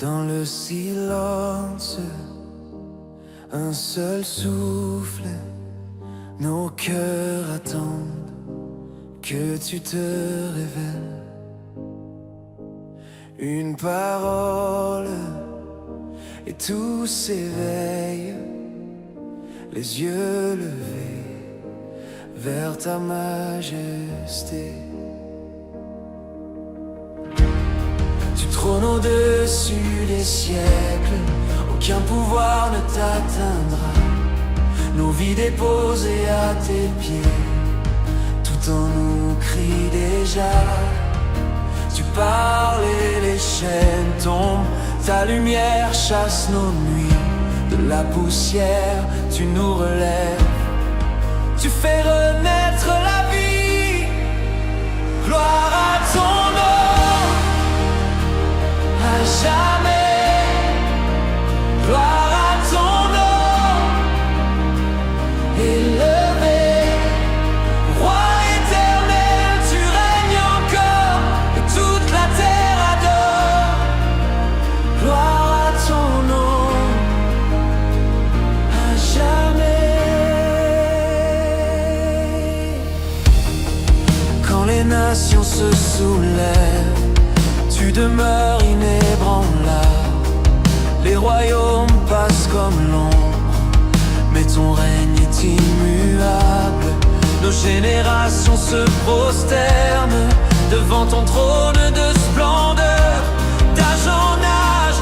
Dans le silence, un seul souffle, nos cœurs attendent que tu te révèles. Une parole et tout s'éveille, les yeux levés vers ta majesté. Tu trônes au-dessus des siècles, aucun pouvoir ne t'atteindra. Nos vies déposées à tes pieds, tout en nous crie déjà. Tu parles et les chaînes tombent, ta lumière chasse nos nuits. De la poussière, tu nous relèves, tu fais renaître la vie. Gloire à ton nom, à jamais. Gloire à ton nom, élevé. Roi éternel, tu règnes encore, et toute la terre adore. Gloire à ton nom, à jamais. Quand les nations se soulèvent, tu demeures inébranlable. Les royaumes passent comme l'ombre, mais ton règne est immuable. Nos générations se prosternent devant ton trône de splendeur. D'âge en âge,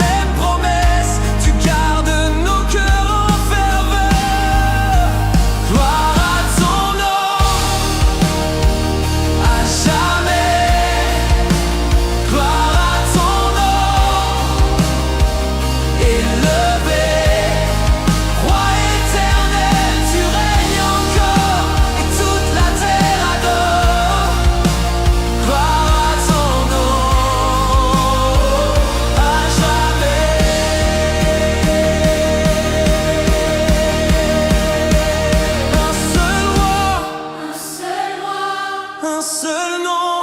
même promesse, tu gardes nos cœurs en ferveur. Gloire à ton nom, à jamais. Gloire à ton nom, élevé. Roi éternel, tu règnes encore, et toute la terre adore. Gloire à ton nom, à jamais. Un seul roi, un seul nom,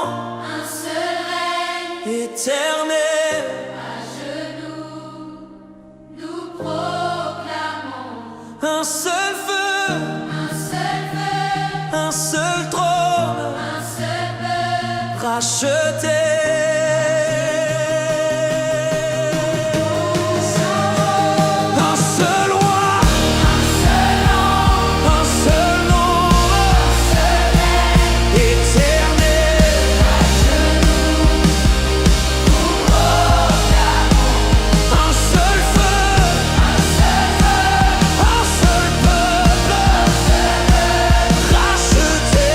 un seul règne, éternel. à genoux, nous proclamons. Un seul feu, Un un seul seul trône, peuple, racheté. Un seul roi, un seul nom, éternel. Un seul feu, un seul peuple, racheté.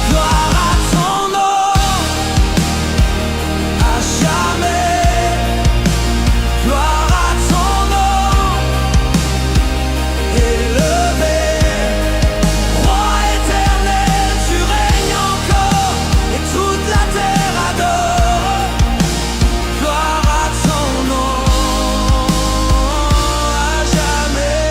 Gloire à ton nom, à jamais. Gloire à ton nom, élevé. Roi éternel, tu règnes encore, et toute la terre adore. Gloire à ton nom, à jamais.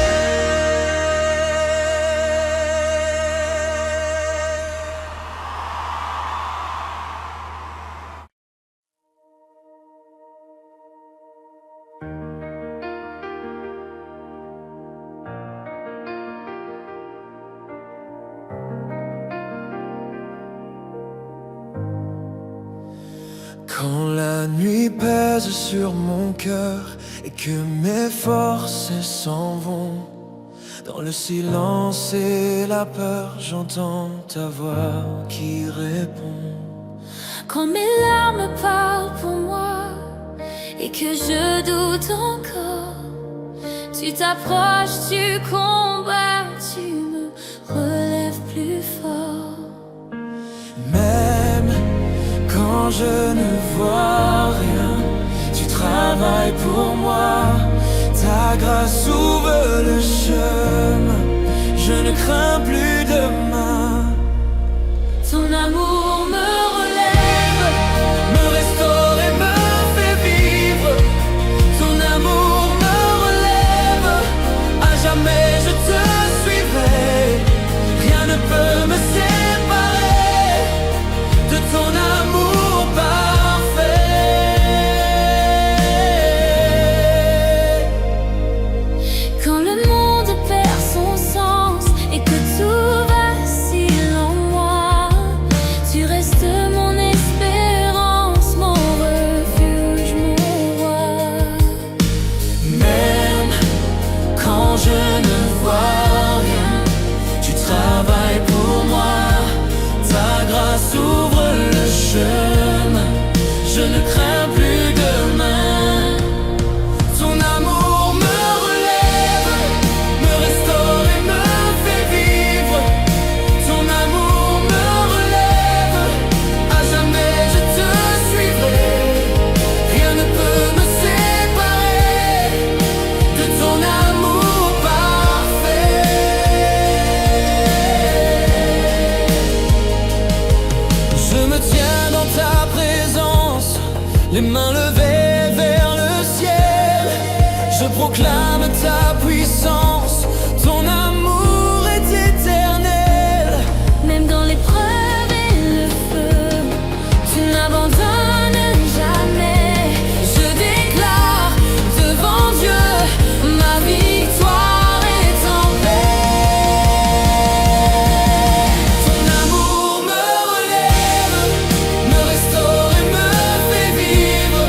Quand la nuit pèse sur mon cœur et que mes forces s'en vont, dans le silence et la peur, j'entends ta voix qui répond. quand mes larmes parlent pour moi et que je doute encore, tu t'approches, tu combats, tu me relèves plus fort. Même quand je ne vois rien, tu travailles pour moi. Ta grâce ouvre le chemin, je ne crains plus demain. Ton amour me relève, Me restaure et me fait vivre. Ton amour me relève, à jamais je te suivrai. Rien ne peut me séparer de ton amour. ta présence, les mains levées vers le ciel. Je proclame ta puissance, ton amour est éternel. Même dans l'épreuve et le feu, tu n'abandonnes jamais. Je déclare devant Dieu, ma victoire est en paix. Ton amour me relève, me restaure et me fait vivre.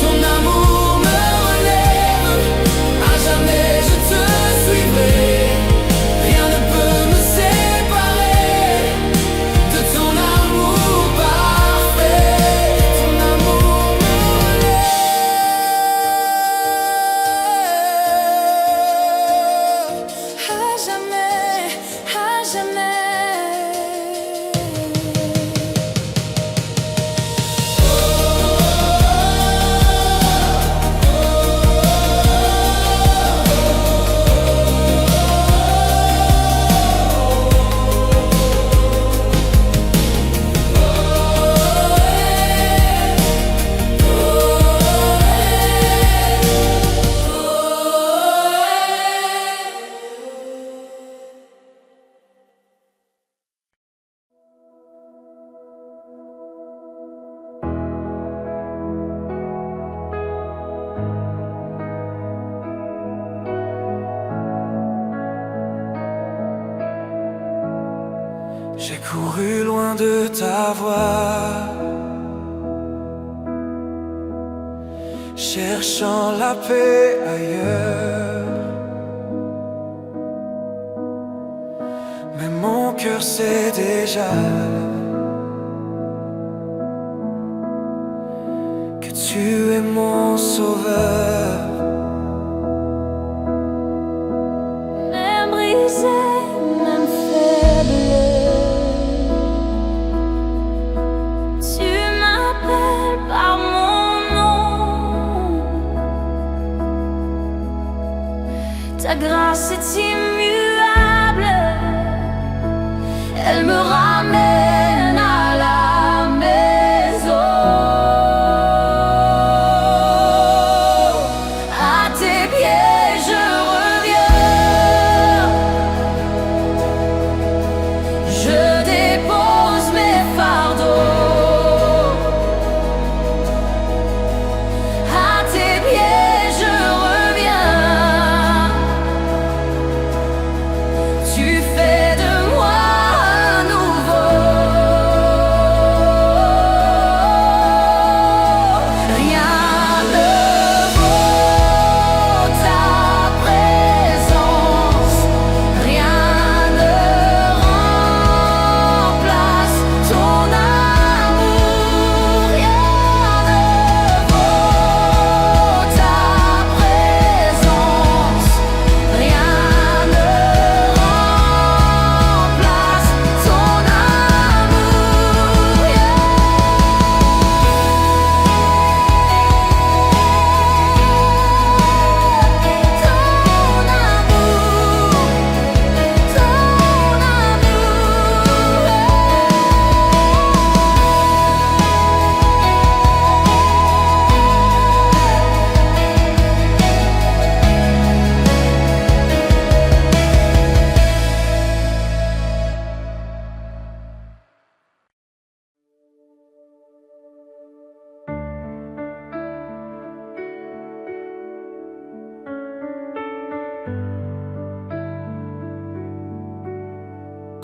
Ton amour me relève, à jamais je te suivrai. Rien ne peut me séparer de ton amour parfait. Ton amour me relève, à jamais, à jamais. J'ai couru loin de ta voix, cherchant la paix ailleurs. Mais mon cœur sait déjà que tu es mon sauveur. Même brisé, même faible, tu m'appelles par mon nom. Ta grâce est immuable, elle me ramène à la maison. À tes pieds je reviens, je dépose mes fardeaux. À tes pieds je reviens, tu fais de moi un nouveau. Rien ne vaut ta présence, rien ne remplace ton amour. Rien ne vaut ta présence, rien ne remplace ton amour.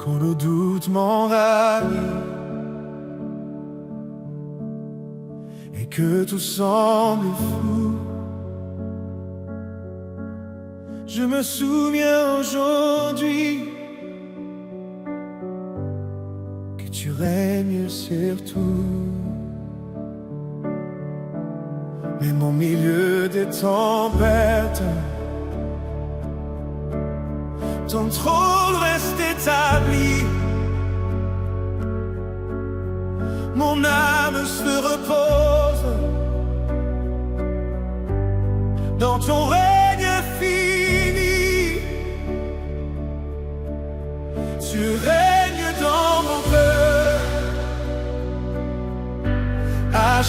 Quand le doute m'envahit et que tout semble fou, je me souviens aujourd'hui que tu règnes sur tout. Même au milieu des tempêtes, ton trône reste établi. Mon âme se repose dans ton règne fini. Tu règnes dans mon cœur,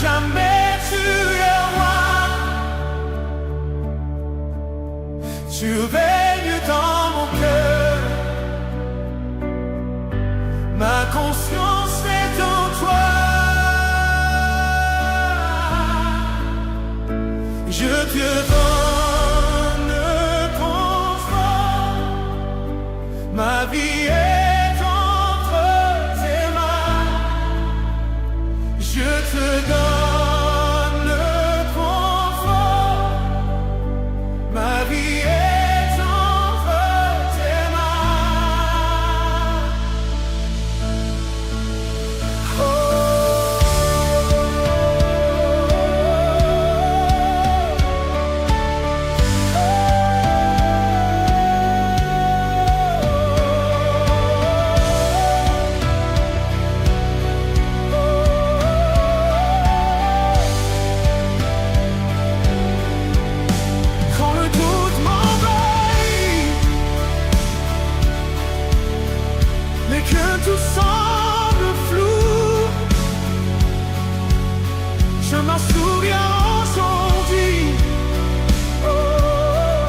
jamais tu es roi. Tu règnes dans mon cœur. Ma conscience est en toi. Je te donne confort. Ma vie est entre tes mains. Je te donne le confort. Ma vie est entre tes mains. Oh. Quand le doute m'envahit, mais que tout semble flou, je m'en souviens aujourd'hui, oh,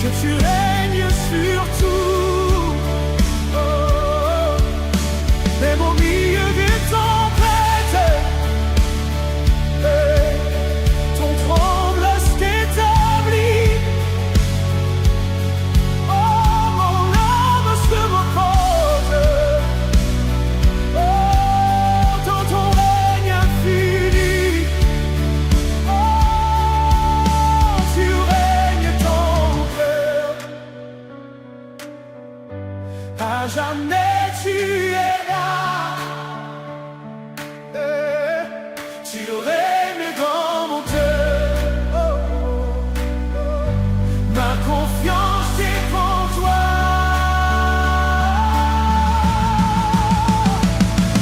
que tu règnes sur tout, oh, même au milieu des tempêtes, ton trône reste établi. Oh, mon âme se repose, oh, dans ton règne infini. Oh, tu règnes dans mon cœur. À jamais tu es là. Tu règnes dans mon cœur. Oh, oh, oh. Ma confiance est en toi.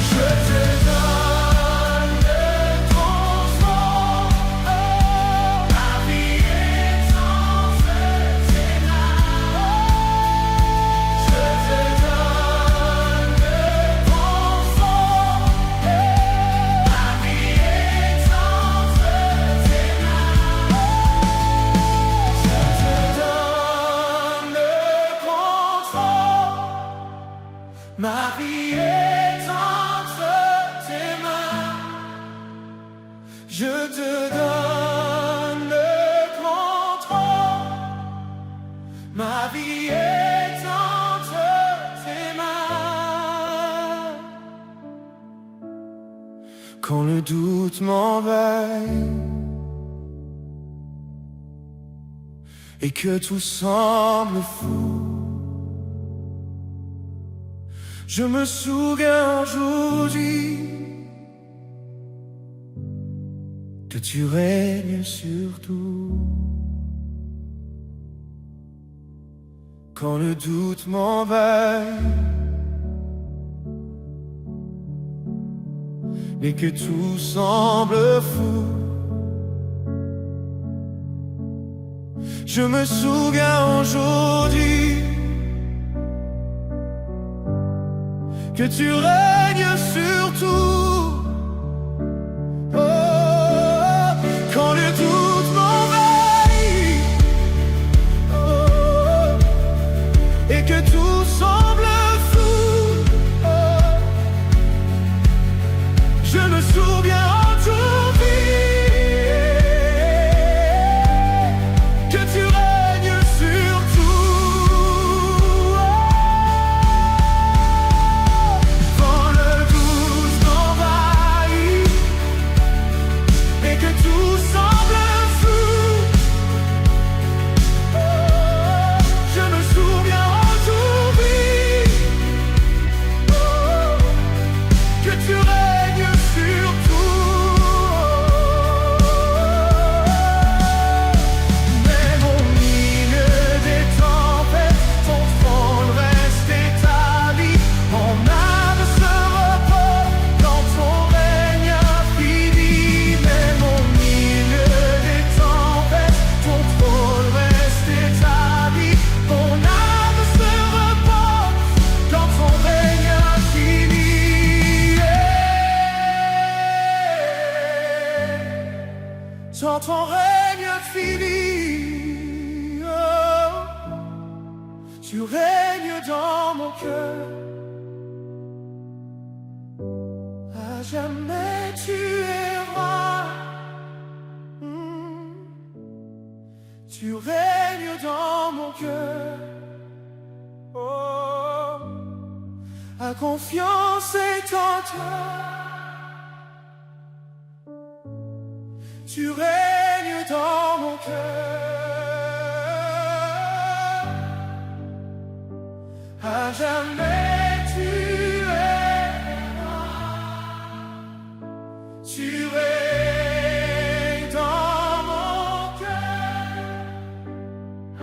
Je te donne le confort. Oh, ma vie est entre tes mains. Je te donne le confort. Ma vie est entre tes mains. Je te donne le confort. Ma vie est entre tes mains. Je te donne le contrôle. Ma vie est entre tes mains. Quand le doute m'envahit et que tout semble fou, je me souviens aujourd'hui que tu règnes sur tout. Quand le doute m'envahit et que tout semble fou, je me souviens aujourd'hui que tu règnes sur tout. Oh, quand le doute m'envahit, oh, et que tout semble fou, oh, je me souviens aujourd'hui que tu règnes sur tout. Quand le doute m'envahit dans ton règne infini. Oh, tu règnes dans mon cœur. À jamais tu es roi. Tu règnes dans mon cœur. Oh, ma confiance est en toi. Tu règnes dans mon cœur. À jamais tu es roi. Tu règnes dans mon cœur.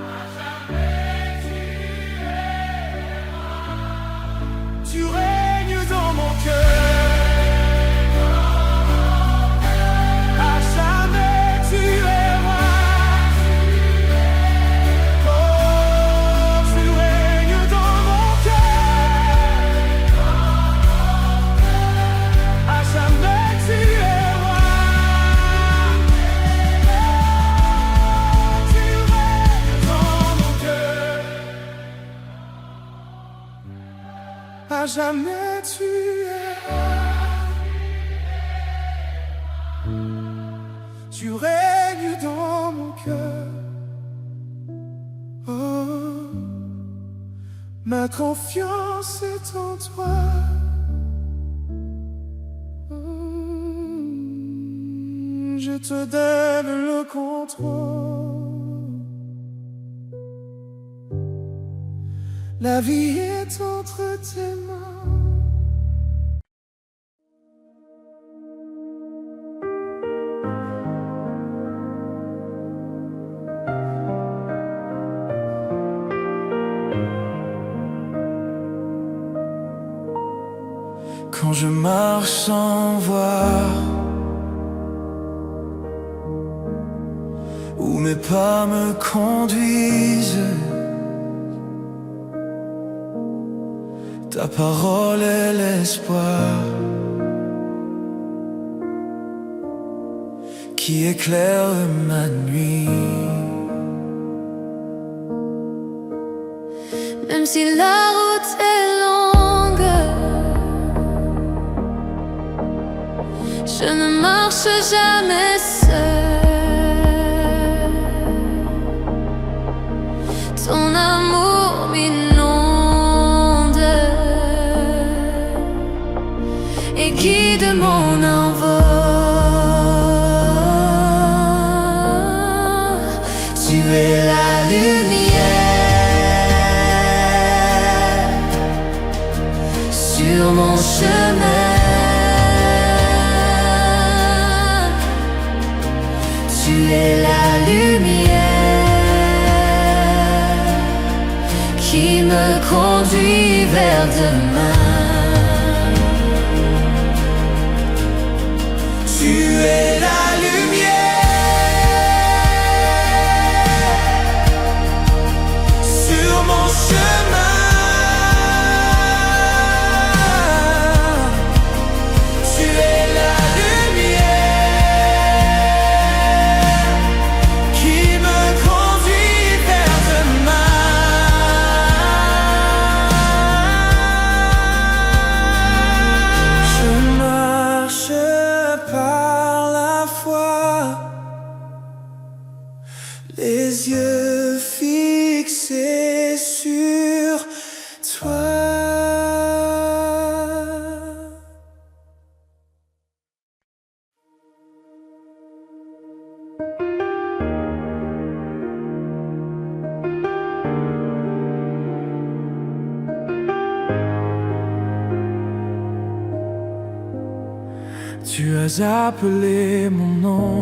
À jamais tu es roi. Tu règnes dans mon cœur. À jamais tu es roi. Tu règnes dans mon cœur. Oh, ma confiance est en toi. Je te donne le contrôle. La vie est entre tes mains. Quand je marche sans voir, où mes pas me conduisent, ta parole est l'espoir qui éclaire ma nuit. Même si la route est longue, je ne marche jamais seul. Ton amour m'inonde et guide mon envol. Tu es la lumière sur mon chemin. Tu es la lumière qui me conduit vers demain. Tu es la lumière sur mon chemin. Tu es la lumière qui me conduit vers demain. Je marche par la foi, les yeux fixés sur toi. Tu as appelé mon nom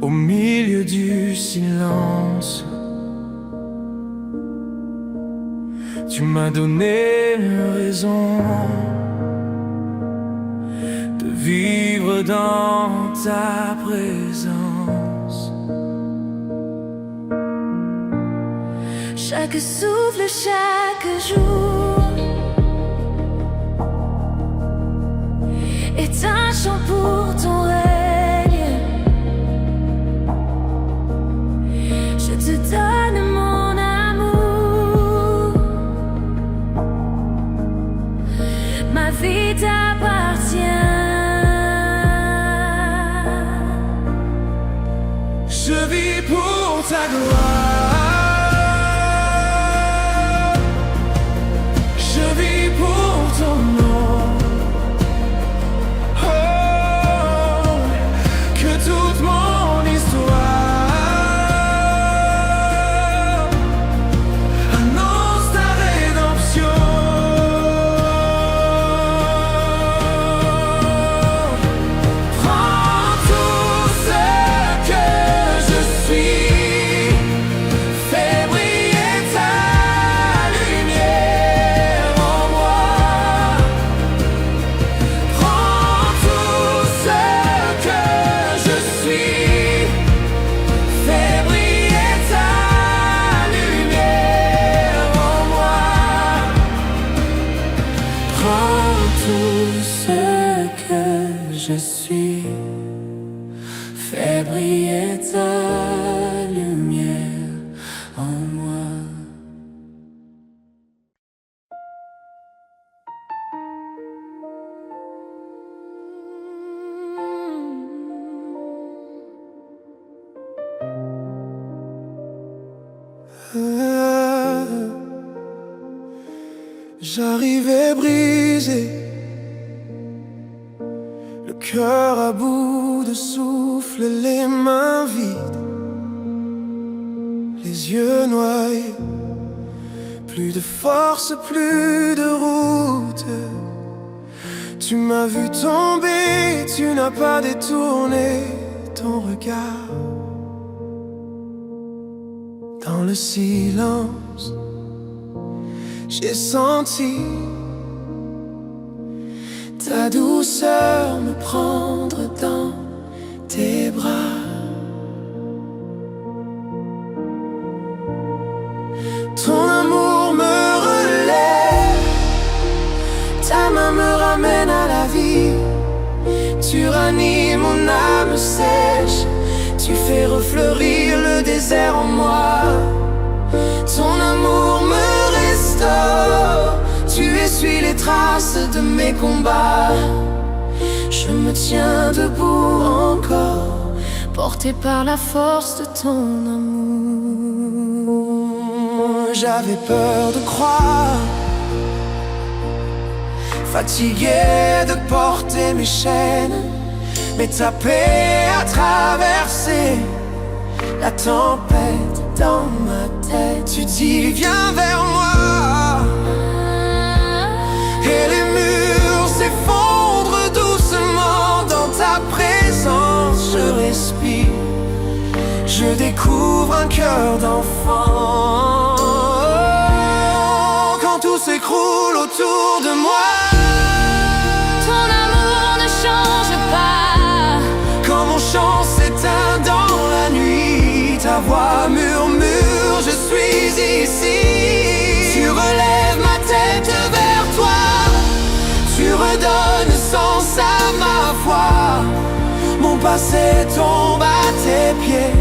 au milieu du silence. Tu m'as donné raison de vivre dans ta présence. Chaque souffle, chaque jour est un ma vie t'appartient. Je vis pour ta gloire, je vis pour ton nom. Oh, que toute mon histoire annonce ta rédemption. Prends tout ce que je suis, fais briller ta lumière en moi. Prends tout ce que je suis, fais briller ta lumière en moi. Prends tout ce que je suis, fais briller ta lumière en moi. J'arrivais brisé, le cœur à bout de souffle, les mains vides, les yeux noyés, plus de force, plus de route. Tu m'as vu tomber, tu n'as pas détourné ton regard. Dans le silence, j'ai senti ta douceur me prendre dans tes bras. Ton amour me relève, ta main me ramène à la vie. Tu ranimes mon âme sèche, tu fais refleurir le désert en moi. Ton amour me restaure, tu essuies les traces de mes combats. Je me tiens debout encore, porté par la force de ton amour. J'avais peur de croire, fatigué de porter mes chaînes, mais ta paix a traversé la tempête dans ma tête. Tu dis viens vers moi, et les murs s'effondrent doucement dans ta présence. Je respire, je découvre un cœur d'enfant. Quand tout s'écroule autour de moi, Ton amour ne change pas. quand mon chant s'éteint dans la nuit, ta voix murmure, je suis ici. Tu relèves ma tête vers toi, tu redonnes sens à ma foi. Mon passé tombe à tes pieds,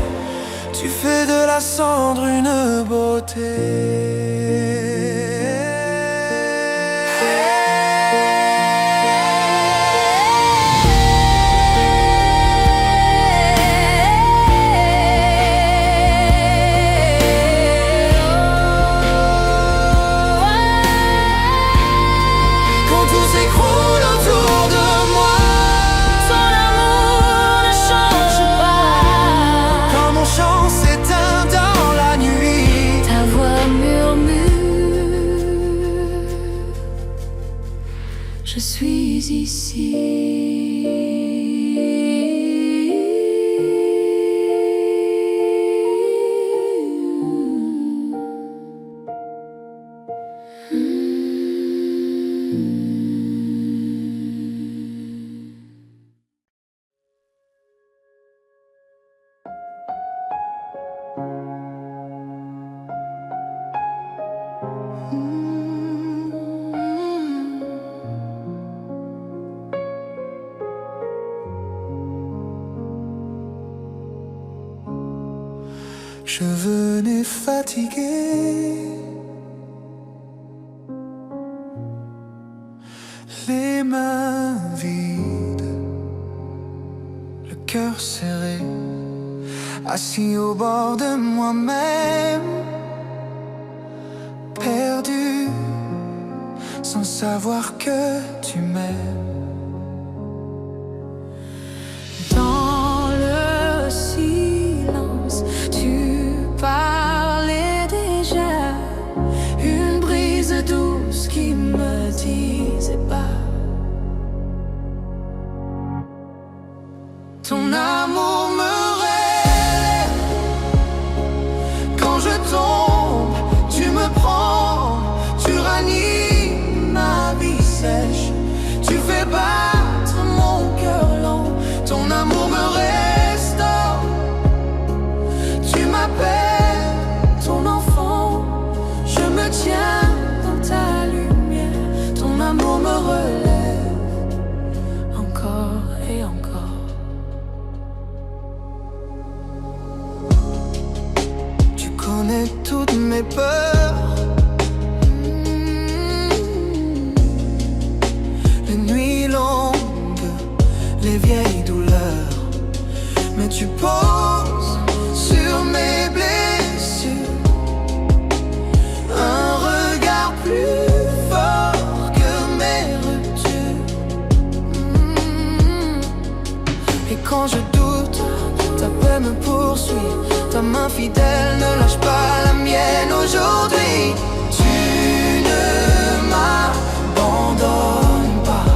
tu fais de la cendre une beauté. Je suis ici. Je venais fatigué, Les mains vides, le cœur serré, assis au bord de moi-même, perdu, sans savoir que tu m'aimes. Dans le silence, tu parlais déjà, une brise douce qui me disait pas. Ton amour me rêve. Quand je tombe, tu me prends, tu ranimes ma vie sèche, tu fais battre mon cœur lent. Ton amour me restaure, tu m'appelles ton enfant, je me tiens dans ta lumière. Ton amour me relève encore et encore. Tu connais toutes mes peurs, les nuits longues, les vieilles douleurs, mais tu poses sur mes blessures un regard plus fort que mes ruptures. Et quand je doute, ta paix me poursuit, ta main fidèle ne lâche pas la mienne aujourd'hui. Tu ne m'abandonnes pas,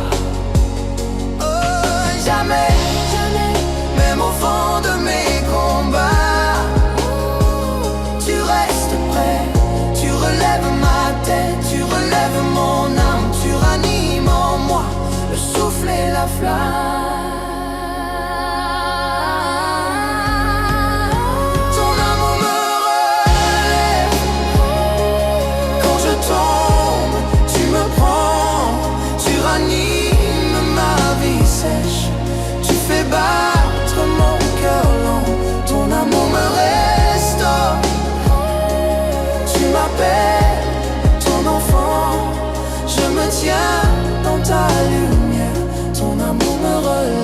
oh, jamais, jamais, même au fond de mes combats. Tu restes près, tu relèves ma tête, tu relèves mon âme, tu ranimes en moi le souffle et la flamme. Tu fais battre mon cœur lent, ton amour me restaure. Tu m'appelles ton enfant, je me tiens dans ta lumière. Ton amour me relève.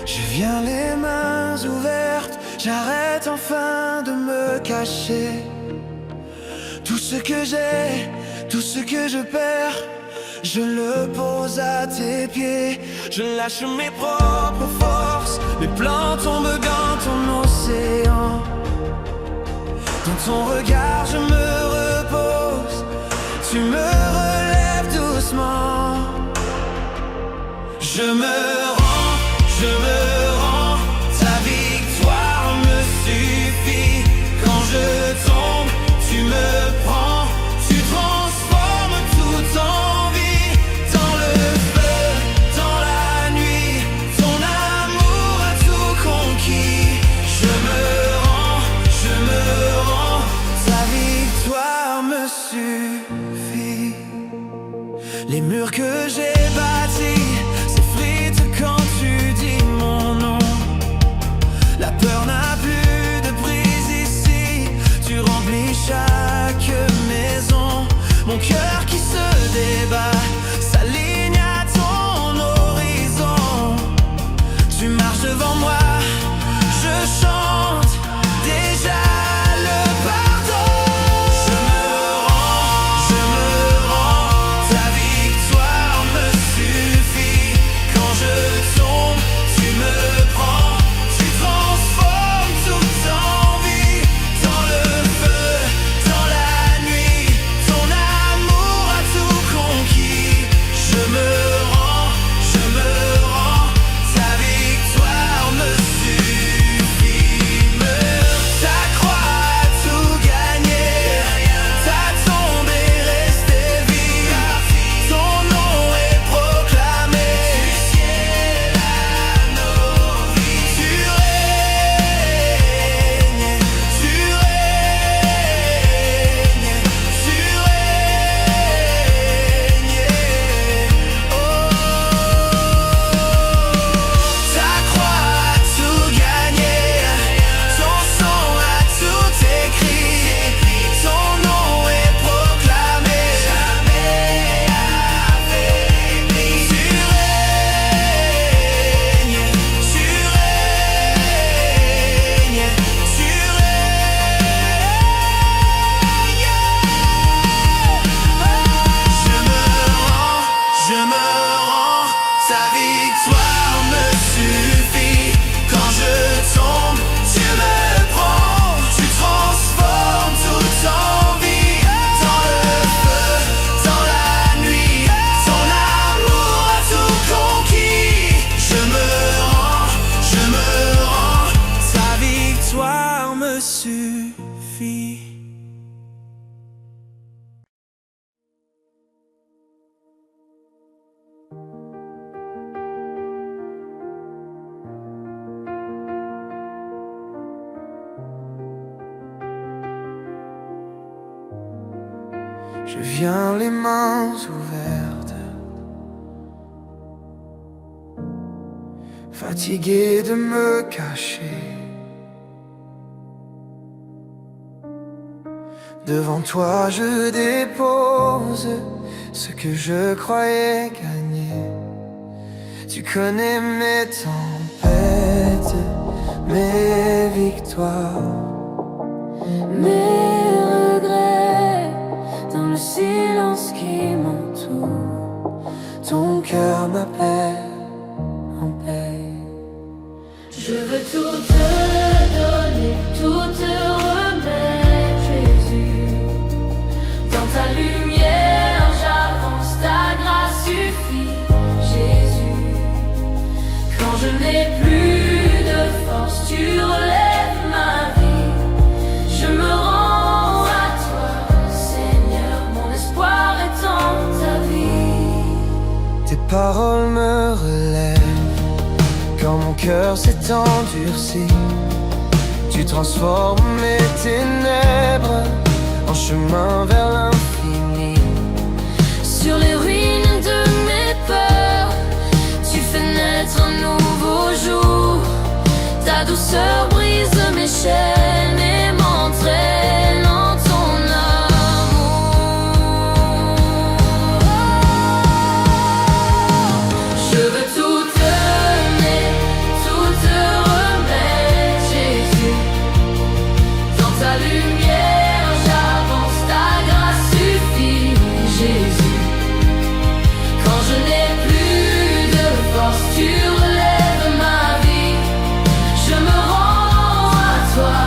Je viens les mains ouvertes, j'arrête enfin de me cacher. Tout ce que j'ai, tout ce que je perds, je le pose à tes pieds. Je lâche mes propres forces, mes plans tombent dans ton océan. Dans ton regard je me repose, tu me relèves doucement. Je me rends, ta victoire me suffit. Quand je tombe, tu me prends, tu transformes tout en vie. Dans le feu, dans la nuit, ton amour a tout conquis. Je me rends, ta victoire me suffit. Les murs que j'ai bâtis s'effritent quand tu dis mon nom. La peur n'a plus de prise ici, tu remplis chaque maison. Mon cœur qui se débat s'aligne à ton horizon. Tu marches devant moi, je chante déjà le pardon. Je me rends, ta victoire me suffit. je viens les mains ouvertes, fatigué de me cacher. Devant toi je dépose ce que je croyais gagner. Tu connais mes tempêtes, mes victoires, mes regrets dans le silence qui m'entoure. ton cœur m'appelle en paix. Je veux tout te donner, tout te remettre, Jésus. Dans ta lumière, j'avance, ta grâce suffit, Jésus. Quand je n'ai plus de force, tu relèves ma vie. Je me rends à toi, Seigneur, mon espoir est en ta vie. Tes paroles me relèvent quand mon cœur s'est endurci. Tu transformes mes ténèbres en chemin vers l'infini. Sur les ruines de mes peurs, tu fais naître un nouveau jour. Ta douceur brise mes chaînes et m'entraîne en ton amour. Je veux tout donner, tout te remettre, Jésus. Dans ta lumière, j'avance, ta grâce suffit, Jésus. Quand je n'ai plus de force, tu relèves ma vie. Je me rends à toi,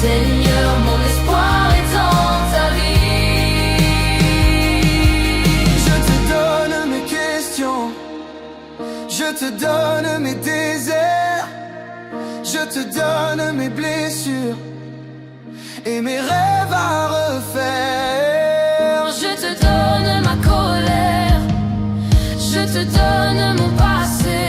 Seigneur, mon espoir est en ta vie. Je te donne mes questions, je te donne mes déserts, je te donne mes blessures et mes rêves à refaire. Je te donne ma colère, je te donne mon passé.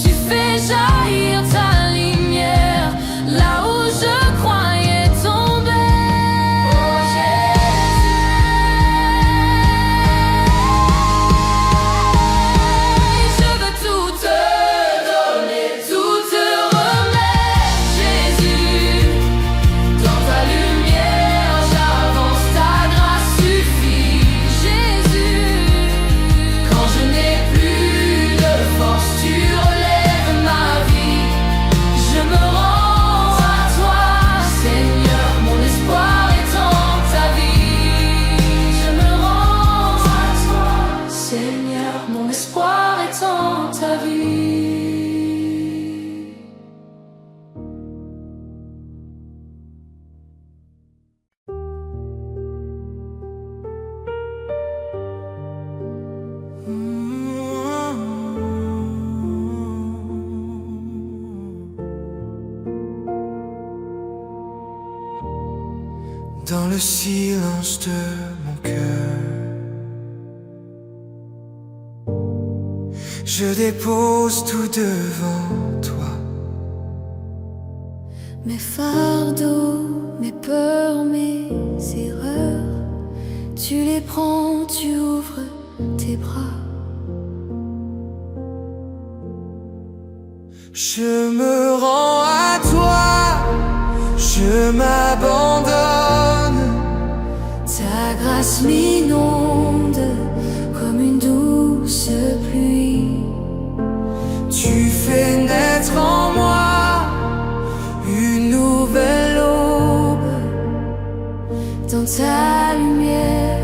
Tu fais jaillir ta lumière là où je croyais tomber. Oh Jésus, je veux tout te donner, tout te remettre, Jésus. Dans ta lumière, j'avance, ta grâce suffit, Jésus. Quand je n'ai plus de force, tu relèves ma vie. Je me rends à toi, Seigneur, mon espoir est en ta vie. Je me rends à toi, Seigneur, mon espoir est en ta vie. Dans le silence de mon cœur, je dépose tout devant toi. Mes fardeaux, mes peurs, mes erreurs, tu les prends, tu ouvres tes bras. Je me rends à toi, je m'abandonne. Ta grâce m'inonde comme une douce pluie. Tu fais naître en moi une nouvelle aube. Dans ta lumière,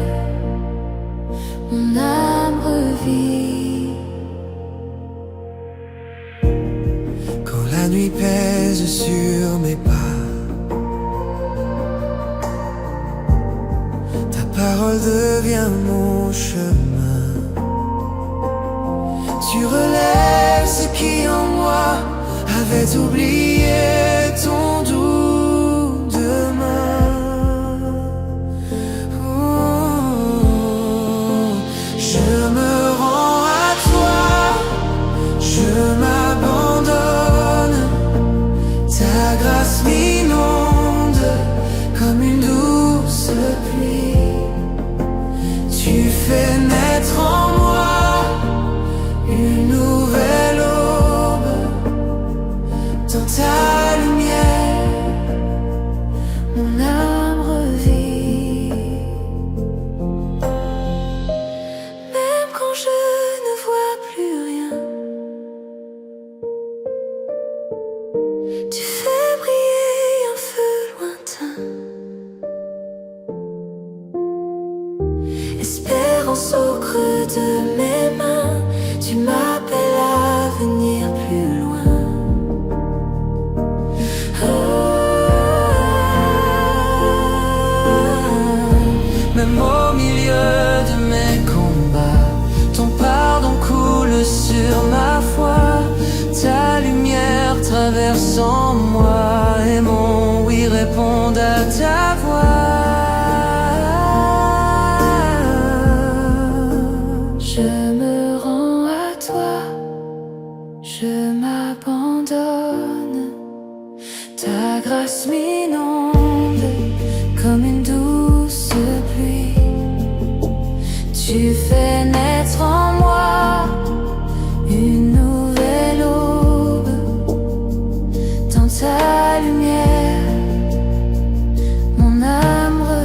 mon âme revit. Quand la nuit pèse sur mes pas, ta parole devient mon chemin. Tu relèves ce qui en moi avait oublié ton doux demain. Oh, je me rends à toi, je m'abandonne. Ta grâce m'inonde comme une douce pluie. me rends à toi, je m'abandonne. Ta grâce m'inonde comme une douce pluie. Tu fais naître en moi une nouvelle aube. Dans ta lumière, mon âme revit.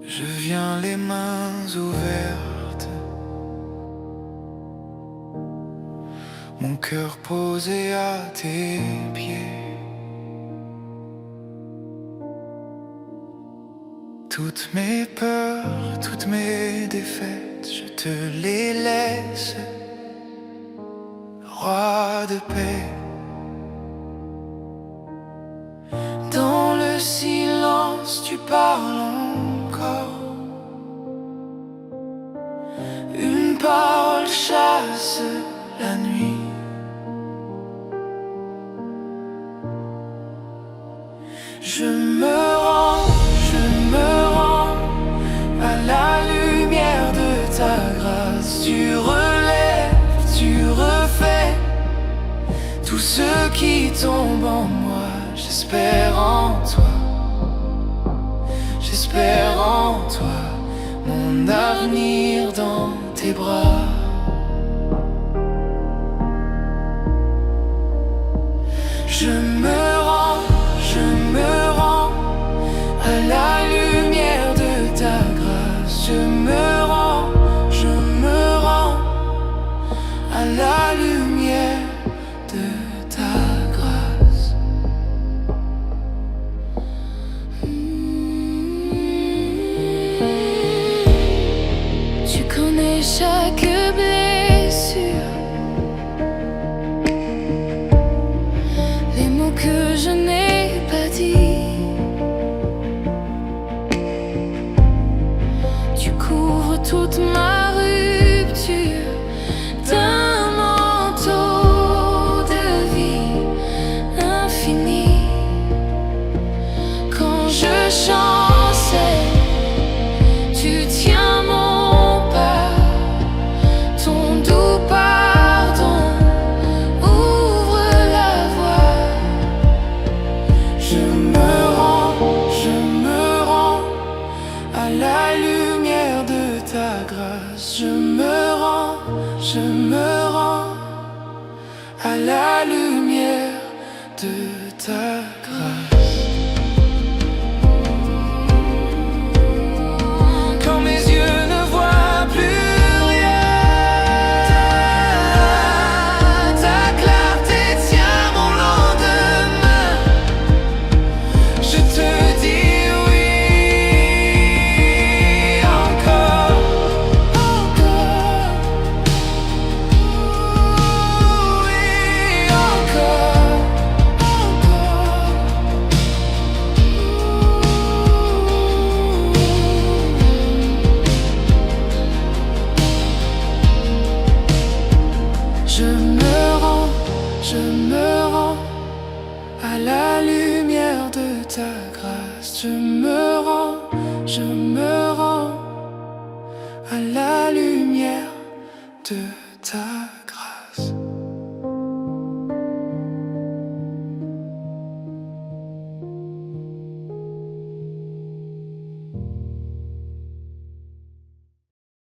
Je viens les mains ouvertes, mon cœur posé à tes pieds. Toutes mes peurs, toutes mes défaites, je te les laisse, roi de paix. Dans le silence, tu parles encore. Une parole chasse la nuit. Je me rends à la lumière de ta grâce. Tu relèves, tu refais tout ce qui tombe en moi. J'espère en toi, j'espère en toi, mon avenir dans tes bras. Je me rends à la lumière de ta grâce. Je me rends à la lumière de ta grâce. Tu connais chaque blessure, les mots que je n'ai pas dit. Tu couvres toute ma rupture d'un manteau de vie infini. Quand je chancelle, tu tiens mon pas. Ton doux pardon ouvre la voie. Je me rends à la lumière de ta grâce. Je me rends à la lumière de ta grâce. Quand mes yeux ne voient plus rien, ta clarté tient mon lendemain. Je te dis oui, encore, oui, encore. Je me rends à la lumière de ta grâce. Je me rends à la lumière de ta grâce.